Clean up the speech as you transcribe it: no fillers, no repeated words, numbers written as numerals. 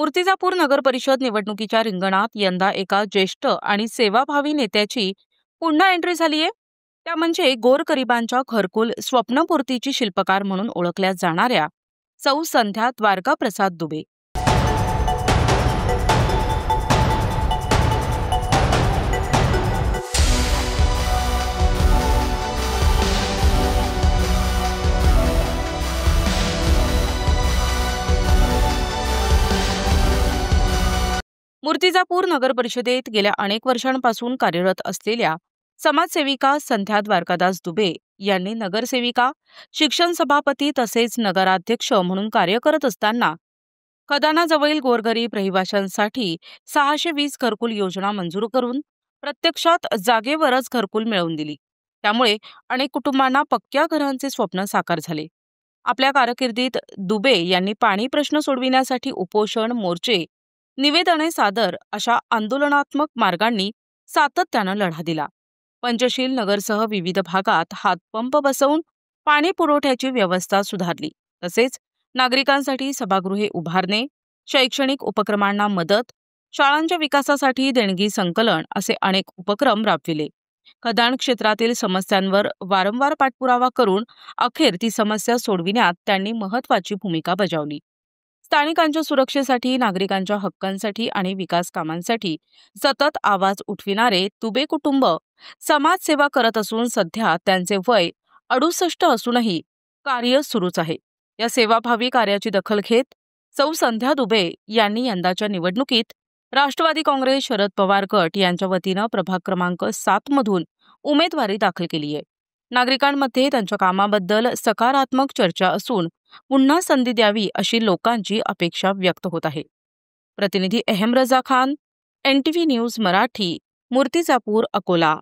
मूर्तिजापूर नगर परिषद निवडणुकीच्या रिंगणात यंदा एका ज्येष्ठ आणि सेवाभावी नेत्याची पुन्हा एंट्री झालीय. त्या म्हणजे गोरगरिबांच्या घरकुल स्वप्नपूर्तीची शिल्पकार म्हणून ओळखल्या जाणाऱ्या सौ संध्या द्वारका प्रसाद दुबे. मूर्तिजापूर नगर परिषदेत गेल्या अनेक वर्षांपासून कार्यरत असलेल्या समाजसेविका संध्या द्वारकादास दुबे यांनी नगरसेविका, शिक्षण सभापती तसेच नगराध्यक्ष म्हणून कार्य करत असताना खदानाजवळील गोरगरीब रहिवाशांसाठी 620 घरकुल योजना मंजूर करून प्रत्यक्षात जागेवरच घरकुल मिळवून दिली. त्यामुळे अनेक कुटुंबांना पक्क्या घरांचे स्वप्न साकार झाले. आपल्या कारकिर्दीत दुबे यांनी पाणी प्रश्न सोडविण्यासाठी उपोषण, मोर्चे, निवेदने सादर अशा आंदोलनात्मक मार्गांनी सातत्यानं लढा दिला. पंचशील नगरसह विविध भागात हातपंप बसवून पाणी पुरवठ्याची व्यवस्था सुधारली. तसेच नागरिकांसाठी सभागृहे उभारणे, शैक्षणिक उपक्रमांना मदत, शाळांच्या विकासासाठी देणगी संकलन असे अनेक उपक्रम राबविले. खदान क्षेत्रातील समस्यांवर वारंवार पाठपुरावा करून अखेर ती समस्या सोडविण्यात त्यांनी महत्त्वाची भूमिका बजावली. स्थानिकांच्या सुरक्षेसाठी, नागरिकांच्या हक्कांसाठी आणि विकास कामांसाठी सतत आवाज उठविणारे दुबे कुटुंब समाजसेवा करत असून सध्या त्यांचे वय 68 असूनही कार्य सुरूच आहे. या सेवाभावी कार्याची दखल घेत सौ संध्या दुबे यांनी यंदाच्या निवडणुकीत राष्ट्रवादी काँग्रेस शरद पवार गट यांच्या वतीनं प्रभाग क्रमांक 7 मधून उमेदवारी दाखल केली आहे. नागरिकांमध्ये त्यांच्या कामाबद्दल सकारात्मक चर्चा असून पुन्हा संधी द्यावी अशी लोकांची अपेक्षा व्यक्त होत आहे. प्रतिनिधी अहम रजा खान, NTV न्यूज मराठी, मूर्तिजापूर, अकोला.